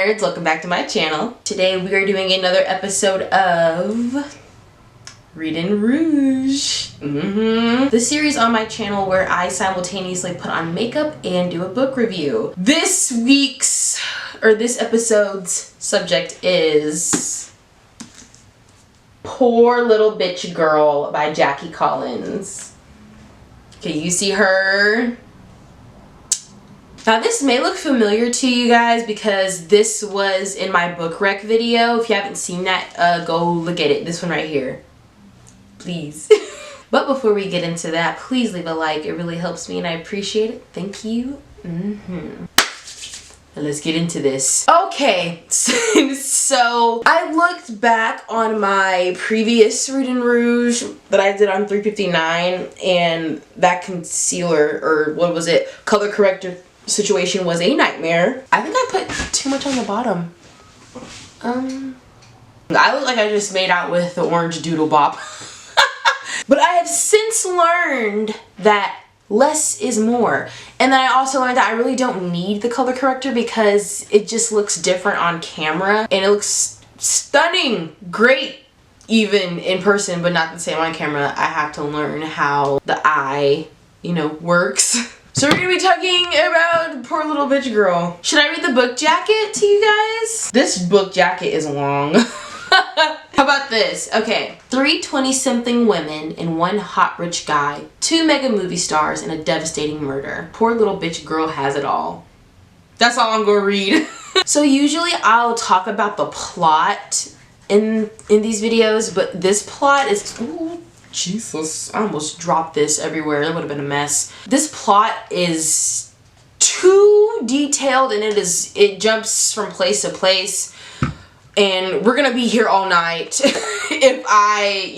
nerds, welcome back to my channel. Today we are doing another episode of Rouge. The series on my channel where I simultaneously put on makeup and do a book review. This episode's subject is Poor Little Bitch Girl by Jackie Collins. Okay, you see her. Now this may look familiar to you guys because this was in my book rec video. If you haven't seen that, go look at it. This one right here. Please. But before we get into that, please leave a like. It really helps me and I appreciate it. Thank you. Let's get into this. Okay, so I looked back on my previous Rouge that I did on 359, and that concealer, or what was it, color corrector situation was a nightmare. I think I put too much on the bottom. I look like I just made out with the orange doodle bop. But I have since learned that less is more. And then I also learned that I really don't need the color corrector because it just looks different on camera. And it looks stunning, great, even in person, but not the same on camera. I have to learn how the eye, works. So we're gonna be talking about Poor Little Bitch Girl. Should I read the book jacket to you guys? This book jacket is long. How about this? Okay. 3 20-something women and 1 hot rich guy, 2 mega movie stars, and a devastating murder. Poor little bitch girl has it all. That's all I'm gonna read. So usually I'll talk about the plot in these videos, but this plot is... Ooh, Jesus. I almost dropped this everywhere. That would have been a mess. This plot is too detailed and it jumps from place to place. And we're gonna be here all night if I,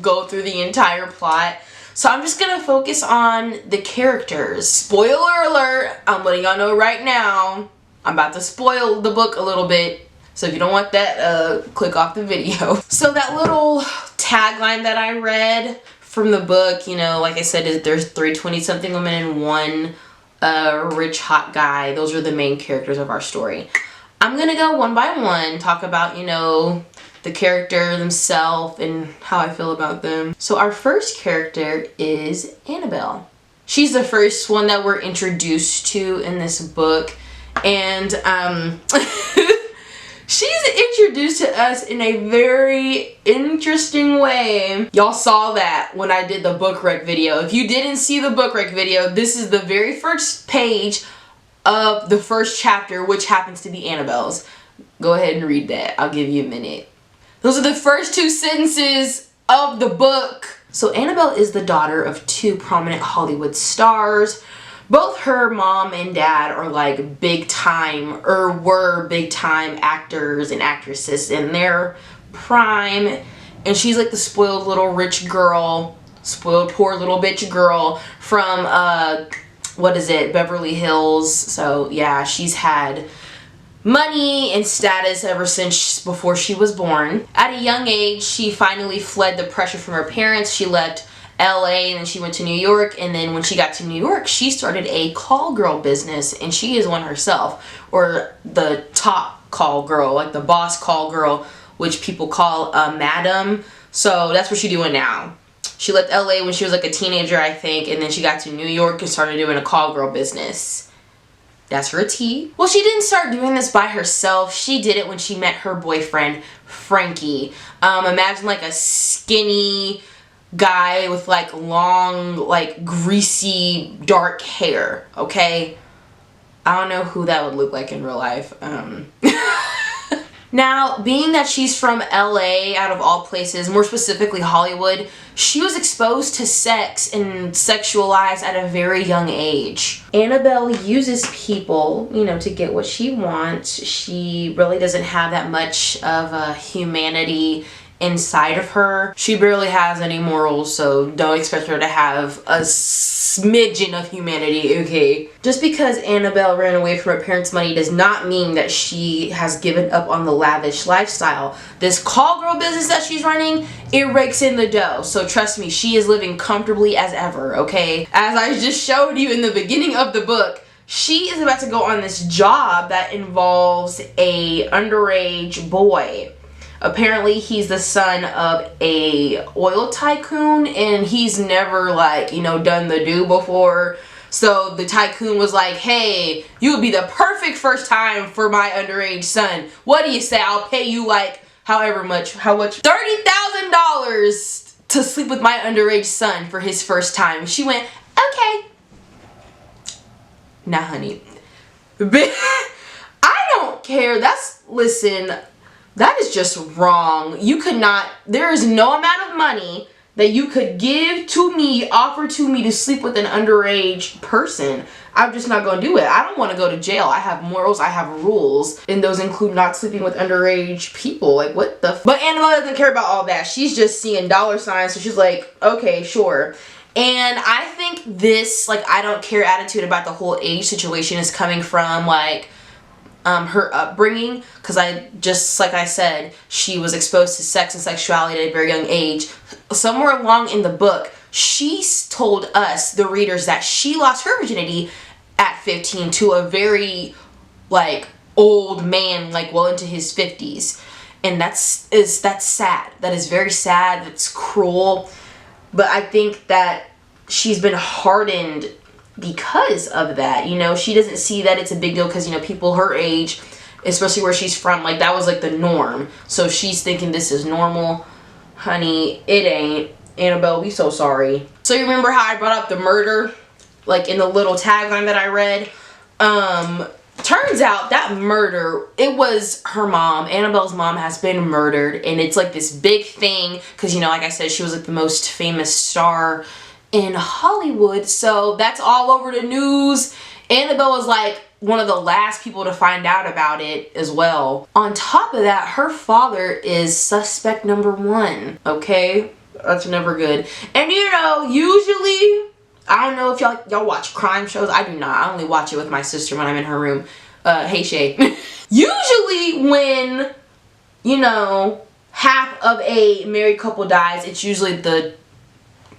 go through the entire plot. So I'm just gonna focus on the characters. Spoiler alert, I'm letting y'all know right now, I'm about to spoil the book a little bit. So if you don't want that, click off the video. So that little tagline that I read from the book, like I said, there's 3 20-something women and 1 rich hot guy. Those are the main characters of our story. I'm gonna go one by one, talk about, the character themselves and how I feel about them. So our first character is Annabelle. She's the first one that we're introduced to in this book. And she's introduced to us in a very interesting way. Y'all saw that when I did the book rec video. If you didn't see the book rec video, this is the very first page of the first chapter, which happens to be Annabelle's. Go ahead and read that. I'll give you a minute. Those are the first 2 sentences of the book. So Annabelle is the daughter of 2 prominent Hollywood stars. Both her mom and dad are like big time, or were big time actors and actresses in their prime. And she's like the spoiled little rich girl, spoiled poor little bitch girl from Beverly Hills. So yeah, she's had money and status ever since before she was born. At a young age, she finally fled the pressure from her parents. She left LA and then she went to New York, and then when she got to New York, she started a call girl business, and she is one herself, or the top call girl, like the boss call girl, which people call a madam. So that's what she's doing now. She left LA when she was like a teenager, I think, and then she got to New York and started doing a call girl business. That's her tea. Well, she didn't start doing this by herself. She did it when she met her boyfriend, Frankie. Imagine like a skinny guy with like long, like greasy, dark hair, okay? I don't know who that would look like in real life. Now, being that she's from LA, out of all places, more specifically Hollywood, she was exposed to sex and sexualized at a very young age. Annabelle uses people, to get what she wants. She really doesn't have that much of a humanity inside of her. She barely has any morals, so don't expect her to have a smidgen of humanity, okay? Just because Annabelle ran away from her parents' money does not mean that she has given up on the lavish lifestyle. This call girl business that she's running, it rakes in the dough. So trust me, she is living comfortably as ever, okay? As I just showed you in the beginning of the book, she is about to go on this job that involves a underage boy. Apparently he's the son of a oil tycoon, and he's never, like, you know, done the do before. So the tycoon was like, hey, you would be the perfect first time for my underage son. What do you say? I'll pay you like how much? $30,000 to sleep with my underage son for his first time. She went, okay. Now, honey, I don't care. Listen, that is just wrong. You could not, there is no amount of money that you could give to me, offer to me to sleep with an underage person. I'm just not gonna do it. I don't want to go to jail. I have morals, I have rules, and those include not sleeping with underage people. Like, what the But Annabelle doesn't care about all that. She's just seeing dollar signs, so she's like, okay, sure. And I think this, like, I don't care attitude about the whole age situation is coming from, like, her upbringing, because like I said, she was exposed to sex and sexuality at a very young age. Somewhere along in the book, she told us, the readers, that she lost her virginity at 15 to a very, like, old man, like, well into his 50s. And that's sad. That is very sad. That's cruel. But I think that she's been hardened because of that. You know, she doesn't see that it's a big deal because, you know, people her age, especially where she's from, like, that was like the norm. So she's thinking this is normal. Honey, it ain't. Annabelle, we so sorry. So you remember how I brought up the murder, like, in the little tagline that I read? Turns out that murder, it was her mom. Annabelle's mom has been murdered, and it's like this big thing because, you know, like I said, she was like the most famous star in Hollywood, so that's all over the news. Annabelle was like one of the last people to find out about it as well. On top of that, her father is suspect number 1, okay? That's never good. And, you know, usually, I don't know if y'all watch crime shows. I do not. I only watch it with my sister when I'm in her room. Hey, Shay. Usually when, you know, half of a married couple dies, it's usually the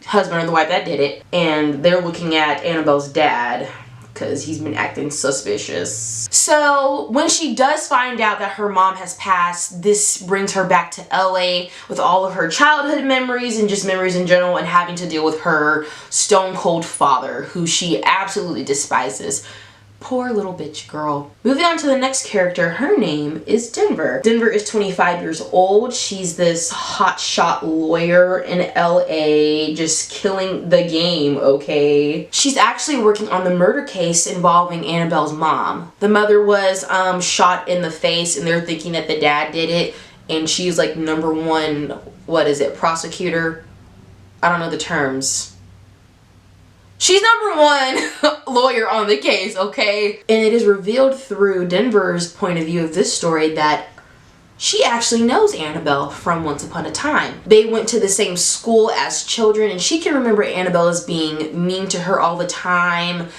husband or the wife that did it, and they're looking at Annabelle's dad because he's been acting suspicious. So when she does find out that her mom has passed, this brings her back to LA with all of her childhood memories and just memories in general, and having to deal with her stone cold father, who she absolutely despises. Poor little bitch girl. Moving on to the next character, her name is Denver. Denver is 25 years old. She's this hotshot lawyer in LA, just killing the game, okay? She's actually working on the murder case involving Annabelle's mom. The mother was shot in the face, and they're thinking that the dad did it, and she's like number 1, what is it, prosecutor? I don't know the terms. She's number 1 lawyer on the case, okay? And it is revealed through Denver's point of view of this story that she actually knows Annabelle from Once Upon a Time. They went to the same school as children, and she can remember Annabelle as being mean to her all the time,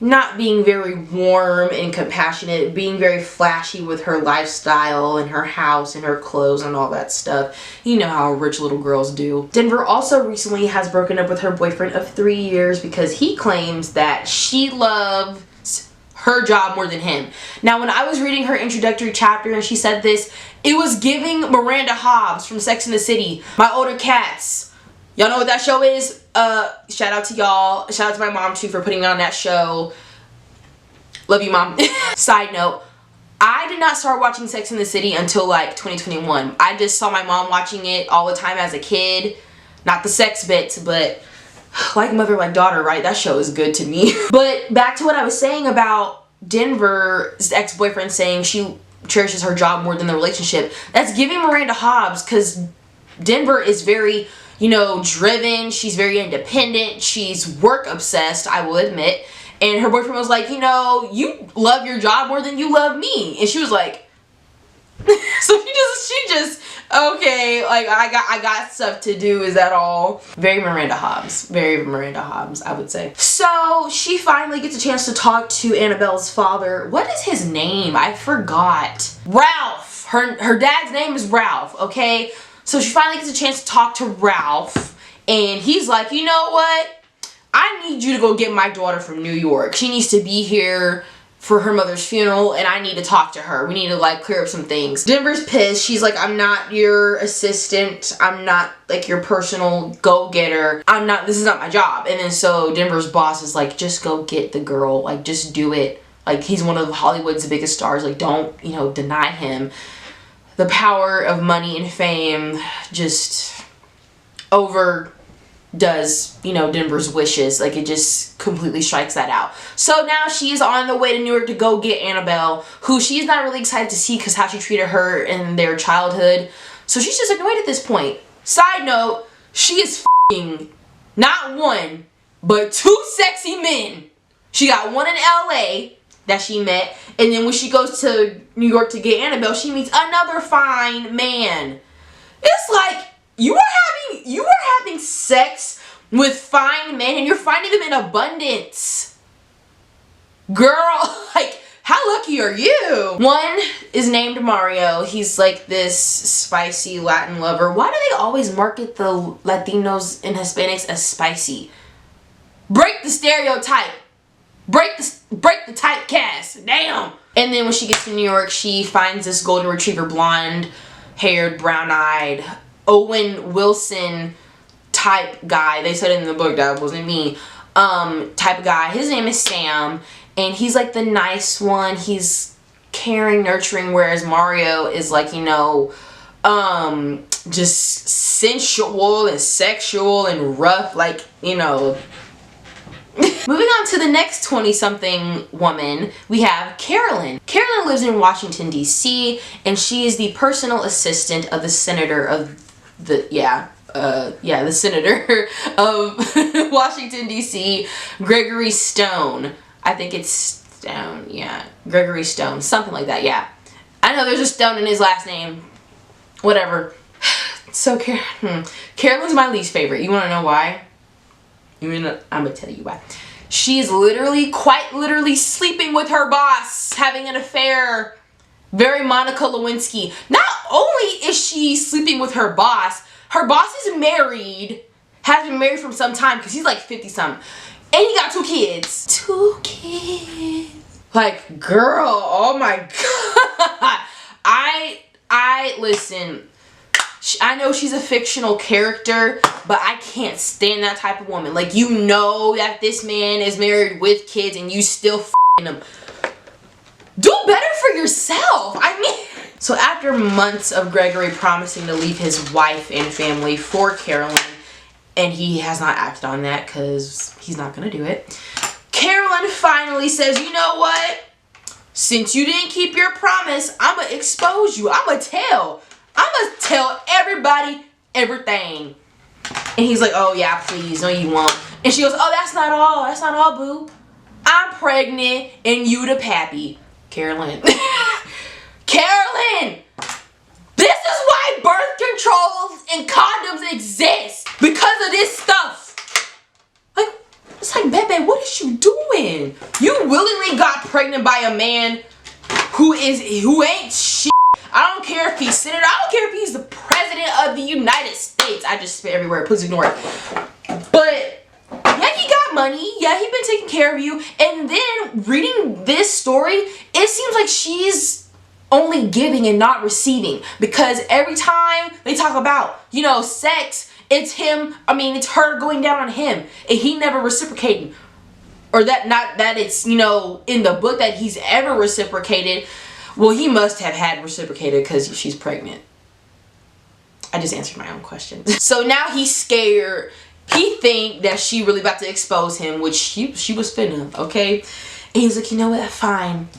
not being very warm and compassionate, being very flashy with her lifestyle and her house and her clothes and all that stuff. You know how rich little girls do. Denver also recently has broken up with her boyfriend of 3 years because he claims that she loves her job more than him. Now, when I was reading her introductory chapter and she said this, it was giving Miranda Hobbs from Sex and the City. My older cats. Y'all know what that show is? Shout out to y'all. Shout out to my mom too for putting me on that show. Love you, Mom. Side note, I did not start watching Sex and the City until like 2021. I just saw my mom watching it all the time as a kid. Not the sex bits, but like mother, like daughter, right? That show is good to me. But back to what I was saying about Denver's ex-boyfriend saying she cherishes her job more than the relationship. That's giving Miranda Hobbs, because Denver is very, you know, driven. She's very independent. She's work obsessed, I will admit. And her boyfriend was like, you know, you love your job more than you love me. And she was like, so she just, okay, like I got stuff to do, is that all? Very Miranda Hobbs. Very Miranda Hobbs, I would say. So she finally gets a chance to talk to Annabelle's father. What is his name? I forgot. Ralph. Her dad's name is Ralph, okay? So she finally gets a chance to talk to Ralph, and he's like, you know what? I need you to go get my daughter from New York. She needs to be here for her mother's funeral, and I need to talk to her. We need to like clear up some things. Denver's pissed. She's like, I'm not your assistant. I'm not like your personal go-getter. This is not my job. And then so Denver's boss is like, just go get the girl. Like, just do it. Like, he's one of Hollywood's biggest stars. Like, don't, you know, deny him. The power of money and fame just overdoes, you know, Denver's wishes. Like, it just completely strikes that out. So now she's on the way to New York to go get Annabelle, who she's not really excited to see because how she treated her in their childhood. So she's just annoyed at this point. Side note, she is f***ing not one, but 2 sexy men. She got one in LA that she met, and then when she goes to New York to get Annabelle, she meets another fine man. It's like, you are having sex with fine men, and you're finding them in abundance. Girl, like, how lucky are you? One is named Mario. He's like this spicy Latin lover. Why do they always market the Latinos and Hispanics as spicy? Break the stereotype. Break the typecast. Damn. And then when she gets to New York, she finds this golden retriever, blonde-haired, brown-eyed, Owen Wilson type guy. They said in the book, that wasn't me. Type of guy. His name is Sam, and he's like the nice one. He's caring, nurturing, whereas Mario is like, you know, just sensual and sexual and rough, like, you know. Moving on to the next 20-something woman, we have Carolyn. Carolyn lives in Washington, D.C., and she is the personal assistant of the senator of the senator of Washington, D.C., Gregory Stone. I think it's Stone, yeah. Gregory Stone, something like that, yeah. I know there's a Stone in his last name. Whatever. So, Carolyn's my least favorite. You want to know why? I'm gonna tell you why. She's quite literally sleeping with her boss, having an affair. Very Monica Lewinsky. Not only is she sleeping with her boss is married, has been married for some time because he's like 50-something. And he got 2 kids. 2 kids. Like, girl, oh my god. Listen. I know she's a fictional character, but I can't stand that type of woman. Like, you know that this man is married with kids and you still f***ing him. Do better for yourself. I mean, so after months of Gregory promising to leave his wife and family for Carolyn, and he has not acted on that because he's not going to do it, Carolyn finally says, you know what? Since you didn't keep your promise, I'm going to expose you. I'm going to tell everybody everything. And he's like, oh yeah, please, no you won't. And she goes, oh, that's not all, boo. I'm pregnant and you the pappy. Carolyn. Carolyn! This is why birth controls and condoms exist. Because of this stuff. Like, it's like, Bebe, what is you doing? You willingly got pregnant by a man who ain't shit. I don't care if he's senator. I don't care if he's the president of the United States. I just spit everywhere. Please ignore it. But yeah, he got money. Yeah, he been taking care of you. And then reading this story, it seems like she's only giving and not receiving. Because every time they talk about, you know, sex, it's her going down on him. And he never reciprocating. Or not that it's, you know, in the book that he's ever reciprocated. Well, he must have had reciprocated because she's pregnant. I just answered my own question. So now he's scared. He think that she really about to expose him, which she was finna, okay? And he's like, you know what, fine.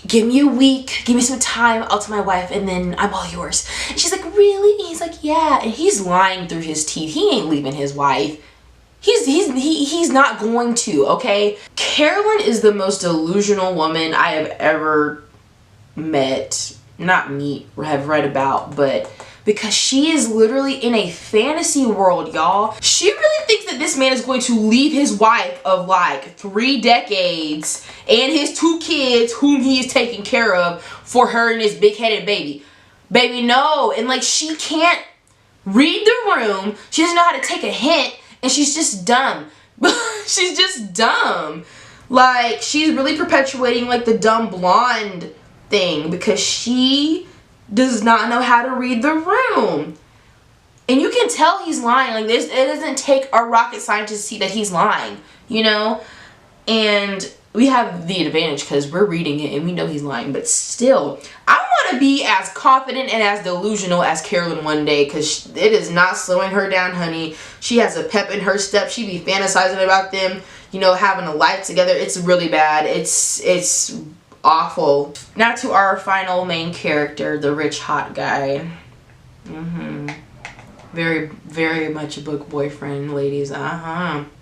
Give me a week. Give me some time. I'll tell my wife and then I'm all yours. And she's like, really? And he's like, yeah. And he's lying through his teeth. He ain't leaving his wife. He's not going to, okay? Carolyn is the most delusional woman I have ever have read about, but because she is literally in a fantasy world, y'all. She really thinks that this man is going to leave his wife of like 3 decades and his 2 kids whom he is taking care of for her and his big-headed baby. Baby, no. And like, she can't read the room. She doesn't know how to take a hint, and she's just dumb. She's just dumb. Like, she's really perpetuating, like, the dumb blonde thing because she does not know how to read the room. And you can tell he's lying. Like, this, it doesn't take a rocket scientist to see that he's lying, you know? And we have the advantage because we're reading it and we know he's lying. But still, I want to be as confident and as delusional as Carolyn one day because it is not slowing her down, honey. She has a pep in her step. She be fantasizing about them, you know, having a life together. It's really bad. It's awful. Now to our final main character, the rich hot guy. Very, very much a book boyfriend, ladies.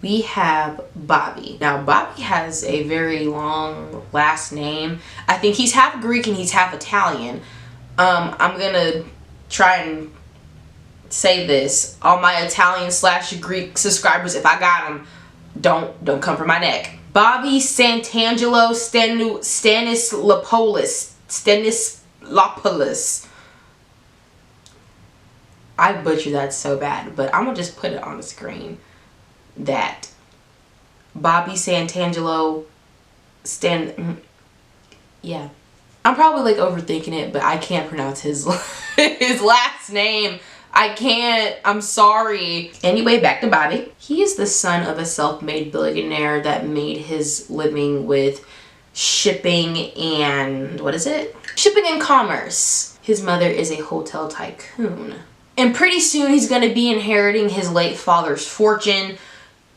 We have Bobby. Now, Bobby has a very long last name. I think he's half Greek and he's half Italian. I'm gonna try and say this. All my Italian/Greek subscribers, if I got them, don't come for my neck. Bobby Santangelo Stanislopoulos. I butchered that so bad, but I'm gonna just put it on the screen that Bobby Santangelo yeah. I'm probably like overthinking it, but I can't pronounce his his last name. I can't. I'm sorry. Anyway, back to Bobby. He is the son of a self-made billionaire that made his living with shipping and shipping and commerce. His mother is a hotel tycoon. And pretty soon he's going to be inheriting his late father's fortune.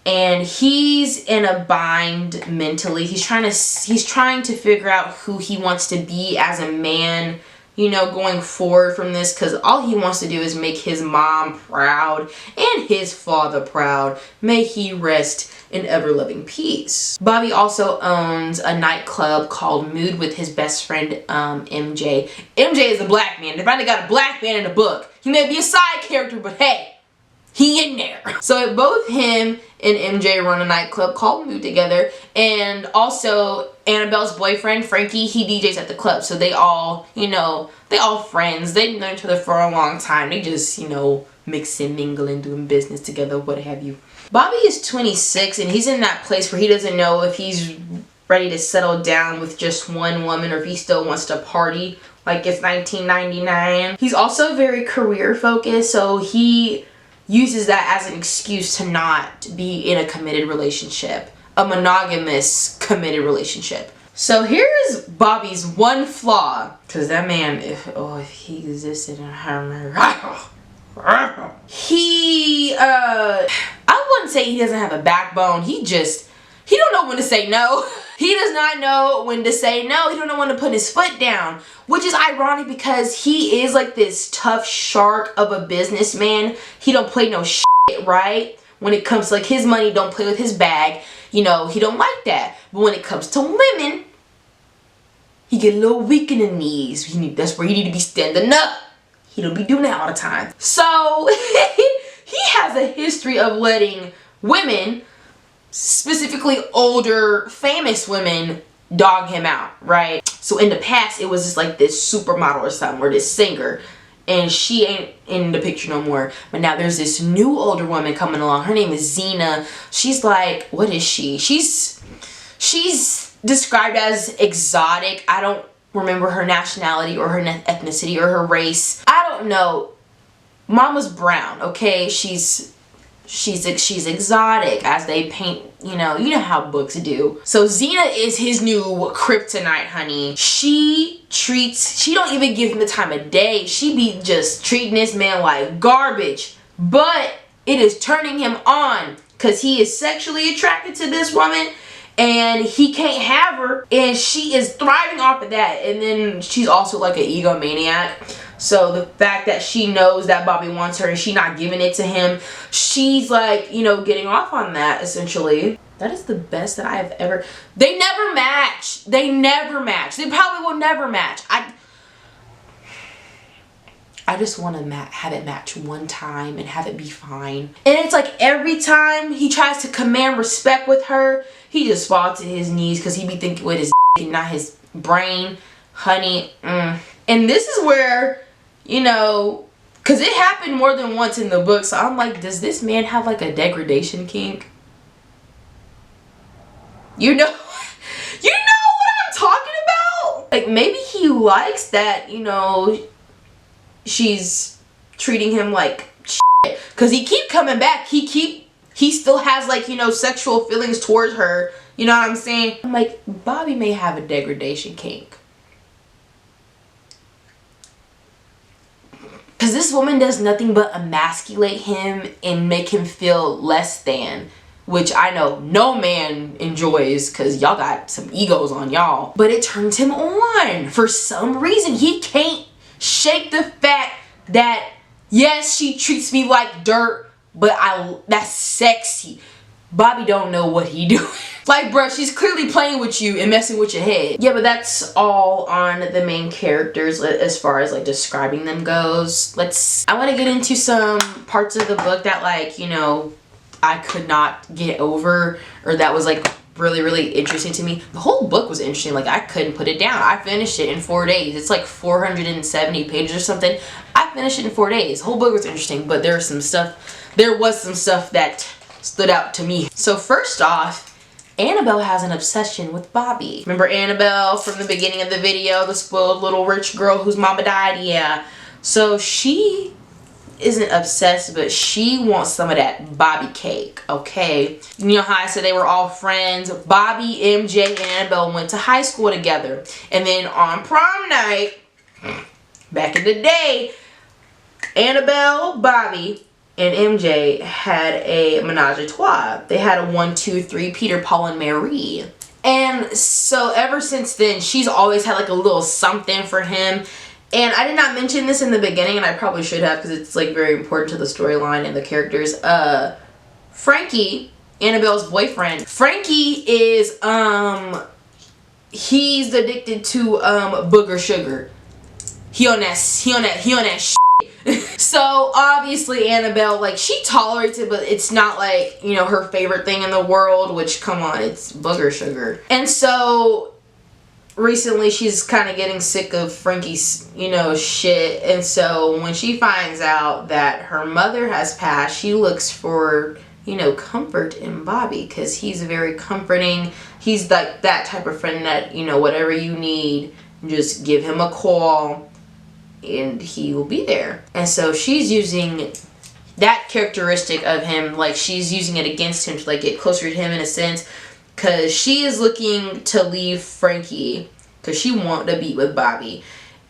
And he's in a bind mentally. He's trying to figure out who he wants to be as a man, you know, going forward from this. Because all he wants to do is make his mom proud and his father proud. May he rest in ever-loving peace. Bobby also owns a nightclub called Mood with his best friend, MJ. MJ is a black man. They finally got a black man in the book. He may be a side character, but hey, he in there. So both him and MJ run a nightclub called Mood together. And also Annabelle's boyfriend, Frankie, he DJs at the club. So they all, you know, they all friends. They've known each other for a long time. They just, you know, mixing, mingling, doing business together, what have you. Bobby is 26 and he's in that place where he doesn't know if he's ready to settle down with just one woman or if he still wants to party like it's 1999. He's also very career focused, so he uses that as an excuse to not be in a committed relationship, a monogamous committed relationship. So here's Bobby's one flaw, because that man, if he existed in her, I wouldn't say he doesn't have a backbone. He don't know when to say no. He does not know when to say no. He don't know when to put his foot down, which is ironic because he is like this tough shark of a businessman. He don't play no shit, right? When it comes to like his money, don't play with his bag. You know, he don't like that. But when it comes to women, he get a little weak in the knees. That's where he need to be standing up. He don't be doing that all the time. So he has a history of letting women, specifically older famous women, dog him out, right? So in the past it was just like this supermodel or something, or this singer, and she ain't in the picture no more. But now there's this new older woman coming along. Her name is Xena. She's like, what is she? She's described as exotic. I don't remember her nationality or her ethnicity or her race. I don't know. Mama's brown, okay? She's exotic, as they paint, you know how books do. So Xena is his new kryptonite, honey. She don't even give him the time of day. She be just treating this man like garbage. But it is turning him on because he is sexually attracted to this woman and he can't have her, and she is thriving off of that. And then she's also like an egomaniac. So the fact that she knows that Bobby wants her and she not giving it to him, she's like, you know, getting off on that essentially. That is the best that I have ever. They never match. They never match. They probably will never match. I just want to have it match one time and have it be fine. And it's like every time he tries to command respect with her, he just falls to his knees because he be thinking with his and not his brain. Honey, And this is where, you know, because it happened more than once in the book. So I'm like, does this man have like a degradation kink? You know, you know what I'm talking about? Like, maybe he likes that, you know, she's treating him like shit. Cause he keep coming back. He still has, like, you know, sexual feelings towards her. You know what I'm saying? I'm like, Bobby may have a degradation kink. Because this woman does nothing but emasculate him and make him feel less than. Which I know no man enjoys because y'all got some egos on y'all. But it turns him on. For some reason, he can't shake the fact that, yes, she treats me like dirt, but that's sexy. Bobby don't know what he doing. Like, bruh, she's clearly playing with you and messing with your head. Yeah, but that's all on the main characters as far as, like, describing them goes. I want to get into some parts of the book that, like, you know, I could not get over, or that was, like, really, really interesting to me. The whole book was interesting. Like, I couldn't put it down. I finished it in 4 days. It's like 470 pages or something. I finished it in 4 days. The whole book was interesting, but there was some stuff that stood out to me. So first off, Annabelle has an obsession with Bobby. Remember Annabelle from the beginning of the video, the spoiled little rich girl whose mama died? Yeah. So she isn't obsessed, but she wants some of that Bobby cake, okay? You know how I said they were all friends? Bobby, MJ, and Annabelle went to high school together. And then on prom night, back in the day, Annabelle, Bobby, and MJ had a menage a trois. They had a 1, 2, 3 Peter, Paul, and Mary. And so ever since then, she's always had like a little something for him. And I did not mention this in the beginning, and I probably should have because it's like very important to the storyline and the characters. Frankie, Annabelle's boyfriend. Frankie is he's addicted to booger sugar. He on that shit. So obviously Annabelle, like, she tolerates it, but it's not like, you know, her favorite thing in the world, which, come on, it's booger sugar. And so recently she's kind of getting sick of Frankie's, you know, shit. And so when she finds out that her mother has passed, she looks for, you know, comfort in Bobby, because he's very comforting. He's like that type of friend that, you know, whatever you need, just give him a call and he will be there. And so she's using that characteristic of him, like, she's using it against him to, like, get closer to him in a sense, because she is looking to leave Frankie because she wants to be with Bobby.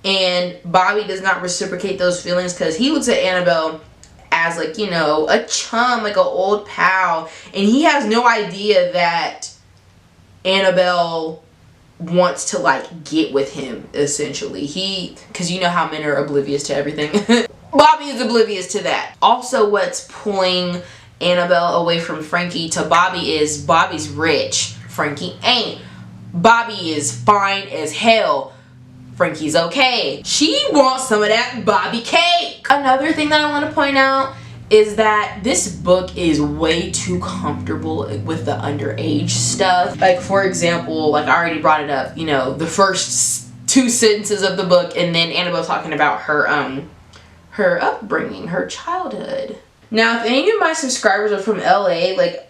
And Bobby does not reciprocate those feelings because he looks at Annabelle as, like, you know, a chum, like an old pal. And he has no idea that Annabelle wants to, like, get with him, essentially. Because you know how men are oblivious to everything. Bobby is oblivious to that. Also, what's pulling Annabelle away from Frankie to Bobby is Bobby's rich. Frankie ain't. Bobby is fine as hell. Frankie's okay. She wants some of that Bobby cake. Another thing that I want to point out is that this book is way too comfortable with the underage stuff. Like, for example, like I already brought it up, you know, the first 2 sentences of the book, and then Annabelle talking about her upbringing, her childhood. Now, if any of my subscribers are from LA, like,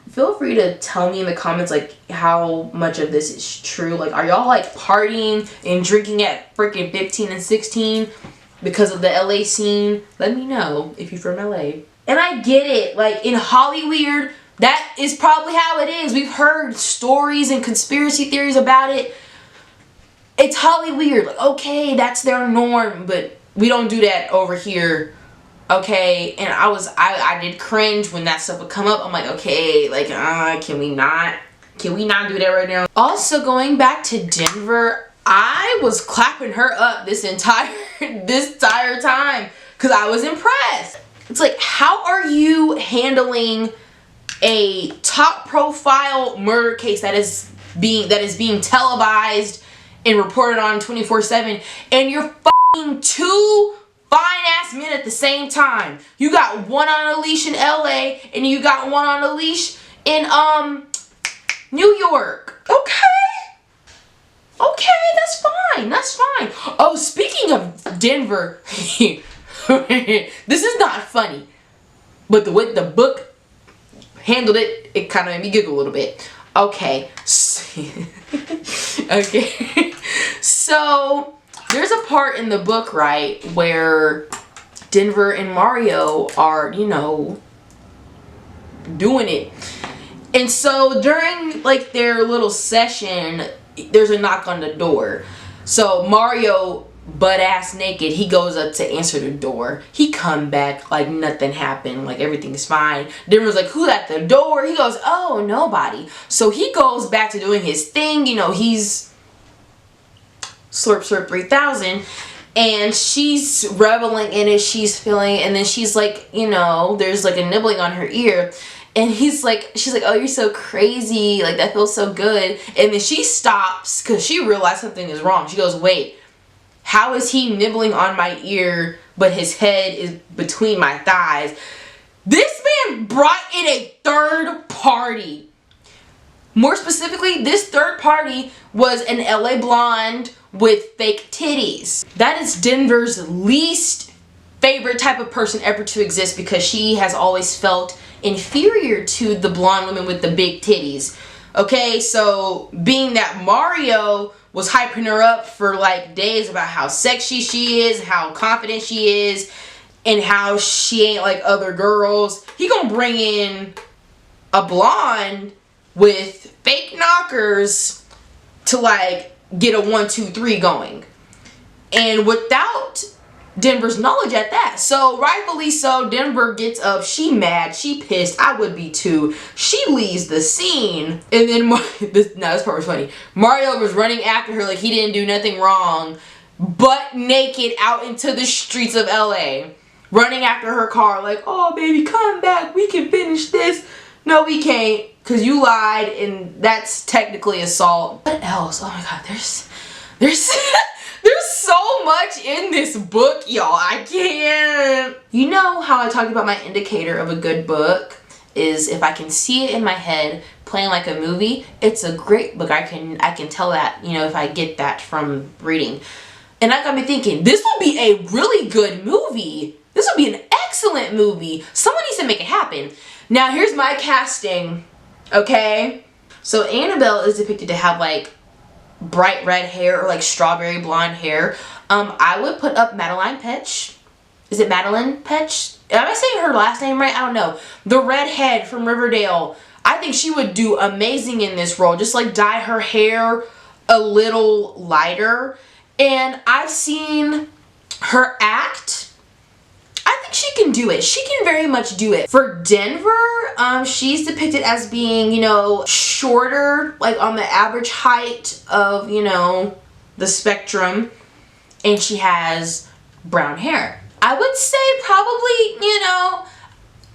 feel free to tell me in the comments, like, how much of this is true. Like, are y'all, like, partying and drinking at freaking 15 and 16 because of the LA scene? Let me know if you're from LA. And I get it. Like, in Hollyweird, that is probably how it is. We've heard stories and conspiracy theories about it. It's Hollyweird. Like, okay, that's their norm, but we don't do that over here. Okay, and I did cringe when that stuff would come up. I'm like, okay, like, can we not do that right now? Also, going back to Denver, I was clapping her up this entire time because I was impressed. It's like, how are you handling a top profile murder case that is being televised and reported on 24/7, and you're fucking 2 fine-ass men at the same time? You got one on a leash in LA, and you got one on a leash in, New York. Okay, that's fine. Oh, speaking of Denver, this is not funny, but the way the book handled it, it kind of made me giggle a little bit. Okay. Okay. So there's a part in the book, right, where Denver and Mario are, you know, doing it. And so during like their little session, there's a knock on the door. So Mario, butt ass naked, he goes up to answer the door. He come back like nothing happened, like everything's fine. Denver's like, who's at the door? He goes, oh, nobody. So he goes back to doing his thing. You know, he's slurp slurp 3000. And she's reveling in it, she's feeling it, and then she's like, you know, there's like a nibbling on her ear. And she's like, oh, you're so crazy, like that feels so good. And then she stops because she realized something is wrong. She goes, wait, how is he nibbling on my ear but his head is between my thighs? This man brought in a third party. More specifically, this third party was an LA blonde with fake titties. That is Denver's least favorite type of person ever to exist, because she has always felt inferior to the blonde women with the big titties. Okay, so being that Mario was hyping her up for like days about how sexy she is, how confident she is, and how she ain't like other girls, he gonna bring in a blonde with fake knockers to like get a 1, 2, 3 going, and without Denver's knowledge at that. So rightfully so, Denver gets up, she mad, she pissed, I would be too. She leaves the scene, and then this part was funny. Mario was running after her like he didn't do nothing wrong, butt naked out into the streets of LA, running after her car like, oh baby, come back, we can finish this. No, we can't, because you lied, and that's technically assault. What else? Oh my god, there's there's so much in this book, y'all. I can't. You know how I talked about my indicator of a good book is if I can see it in my head playing like a movie, it's a great book. I can tell that, you know, if I get that from reading. And that got me thinking, this would be a really good movie. This would be an excellent movie. Someone needs to make it happen. Now, here's my casting, okay? So Annabelle is depicted to have like bright red hair or like strawberry blonde hair. I would put up Madeline Petch. Is it Madeline Petch? Am I saying her last name right? I don't know. The redhead from Riverdale. I think she would do amazing in this role. Just like dye her hair a little lighter. And I've seen her act. I think she can do it. She can very much do it. For Denver, she's depicted as being, you know, shorter, like on the average height of, you know, the spectrum. And she has brown hair. I would say probably, you know,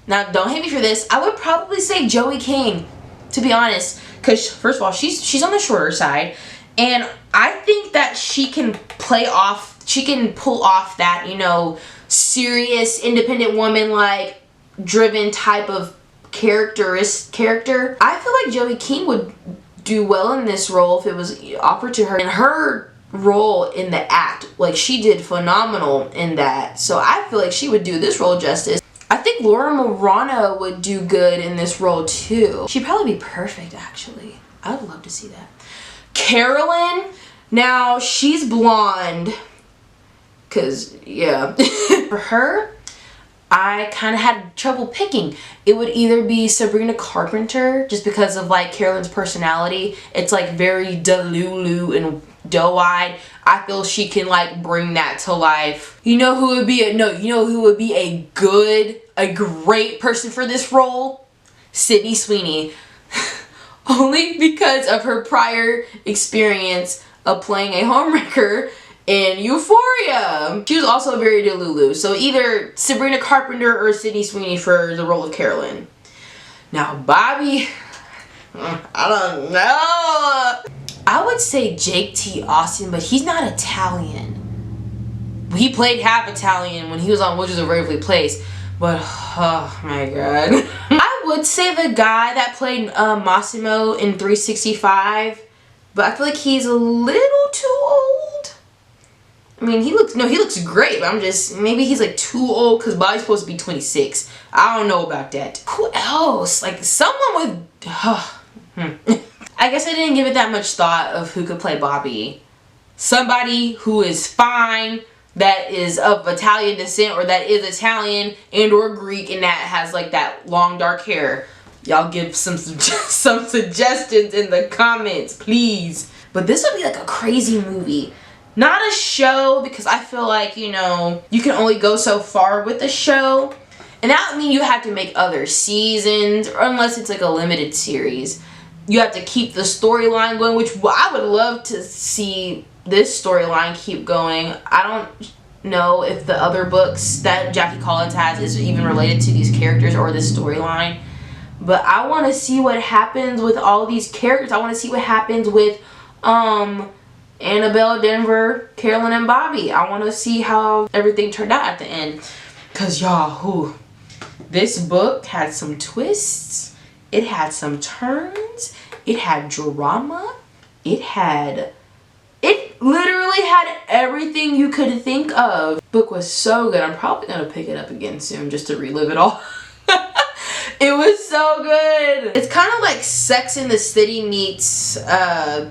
now don't hate me for this, I would probably say Joey King, to be honest. Because first of all, she's on the shorter side. And I think that she can pull off that, you know, serious, independent woman, like driven type of character. I feel like Joey King would do well in this role if it was offered to her. And her role in the act, like she did phenomenal in that. So I feel like she would do this role justice. I think Laura Marano would do good in this role too. She'd probably be perfect, actually. I would love to see that. Carolyn, now she's blonde. Cause yeah. For her, I kind of had trouble picking. It would either be Sabrina Carpenter, just because of like Carolyn's personality. It's like very delulu and doe-eyed. I feel she can like bring that to life. You know who would be a great person for this role? Sydney Sweeney. Only because of her prior experience of playing a homewrecker in Euphoria. She was also very delulu. So either Sabrina Carpenter or Sydney Sweeney for the role of Carolyn. Now Bobby, I don't know. I would say Jake T. Austin, but he's not Italian. He played half Italian when he was on Witches of Waverly Place. But, oh my god. I would say the guy that played Massimo in 365, but I feel like he's a little too old. I mean, he looks great, but maybe he's like too old because Bobby's supposed to be 26. I don't know about that. Who else? Like someone with, I guess I didn't give it that much thought of who could play Bobby. Somebody who is fine, that is of Italian descent, or that is Italian and or Greek, and that has like that long dark hair. Y'all give some suggestions in the comments, please. But this would be like a crazy movie. Not a show, because I feel like, you know, you can only go so far with a show. And that would mean you have to make other seasons, or unless it's like a limited series. You have to keep the storyline going, which I would love to see this storyline keep going. I don't know if the other books that Jackie Collins has is even related to these characters or this storyline. But I want to see what happens with all these characters. I want to see what happens with Annabelle, Denver, Carolyn, and Bobby. I want to see how everything turned out at the end. Because y'all, this book had some twists. It had some turns. It had drama. It literally had everything you could think of. The book was so good. I'm probably going to pick it up again soon just to relive it all. It was so good. It's kind of like Sex in the City meets, I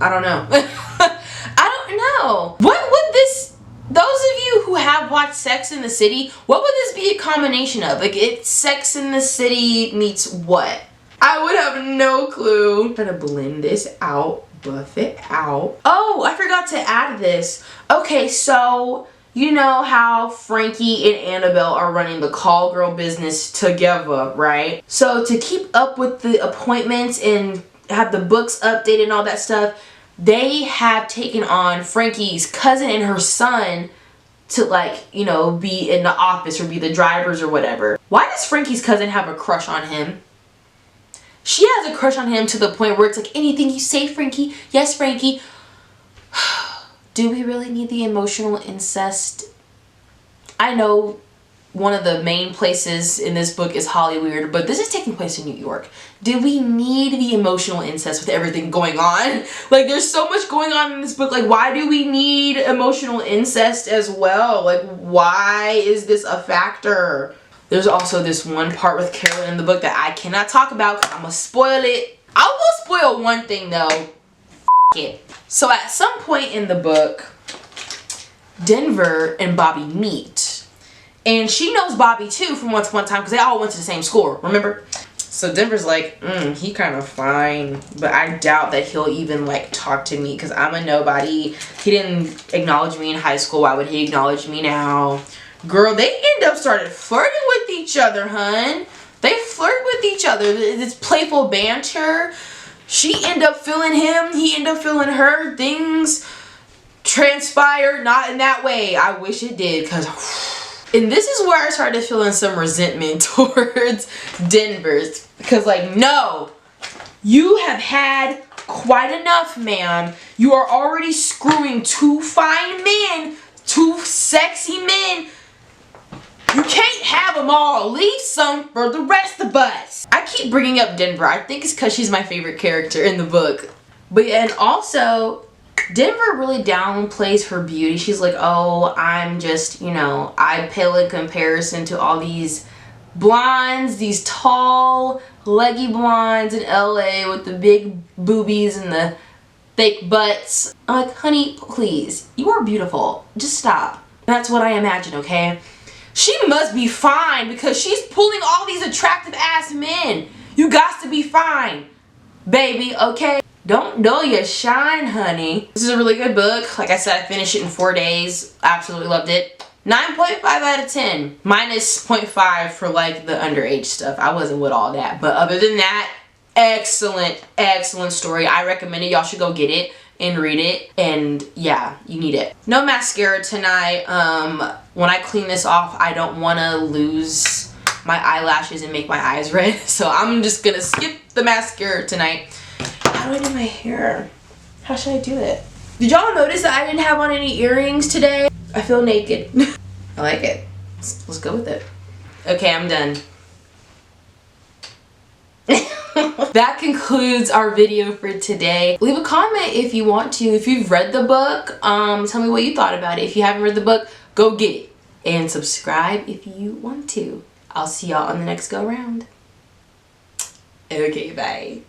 don't know. I don't know. What would this, those of you who have watched Sex in the City, what would this be a combination of? Like, it's Sex in the City meets what? I would have no clue. I'm trying to blend this out, buff it out. Oh, I forgot to add this. Okay, so you know how Frankie and Annabelle are running the call girl business together, right? So to keep up with the appointments and have the books updated and all that stuff, they have taken on Frankie's cousin and her son to, like, you know, be in the office or be the drivers or whatever. Why does Frankie's cousin have a crush on him? She has a crush on him to the point where it's like, anything you say, Frankie. Yes, Frankie. Do we really need the emotional incest? I know one of the main places in this book is Hollywood, but this is taking place in New York. Do we need the emotional incest with everything going on? Like, there's so much going on in this book. Like, why do we need emotional incest as well? Like, why is this a factor? There's also this one part with Carolyn in the book that I cannot talk about because I'm going to spoil it. I will spoil one thing though. F it. So at some point in the book, Denver and Bobby meet. And she knows Bobby too from once upon a time because they all went to the same school, remember? So Denver's like, he kind of fine, but I doubt that he'll even like talk to me because I'm a nobody. He didn't acknowledge me in high school. Why would he acknowledge me now? Girl, they end up started flirting with each other, hun. They flirt with each other. This playful banter. She ended up feeling him. He ended up feeling her. Things transpired not in that way. I wish it did, because... And this is where I started feeling some resentment towards Denver's. Because, like, no. You have had quite enough, ma'am. You are already screwing two fine men. Two sexy men. You can't have them all. Leave some for the rest of us. I keep bringing up Denver. I think it's because she's my favorite character in the book. But and also, Denver really downplays her beauty. She's like, oh, I'm just, you know, I pale in comparison to all these blondes, these tall, leggy blondes in LA with the big boobies and the fake butts. I'm like, honey, please, you are beautiful. Just stop. That's what I imagine, okay? She must be fine because she's pulling all these attractive ass men. You got to be fine, baby, okay? Don't dull your shine, honey. This is a really good book. Like I said, I finished it in 4 days. Absolutely loved it. 9.5 out of 10. Minus 0.5 for like the underage stuff. I wasn't with all that. But other than that, excellent, excellent story. I recommend it. Y'all should go get it and read it. And yeah, you need it. No mascara tonight. When I clean this off, I don't want to lose my eyelashes and make my eyes red. So I'm just going to skip the mascara tonight. How do I do my hair? How should I do it? Did y'all notice that I didn't have on any earrings today? I feel naked. I like it. Let's go with it. Okay, I'm done. That concludes our video for today. Leave a comment if you want to. If you've read the book, tell me what you thought about it. If you haven't read the book, go get it. And subscribe if you want to. I'll see y'all on the next go round. Okay, bye.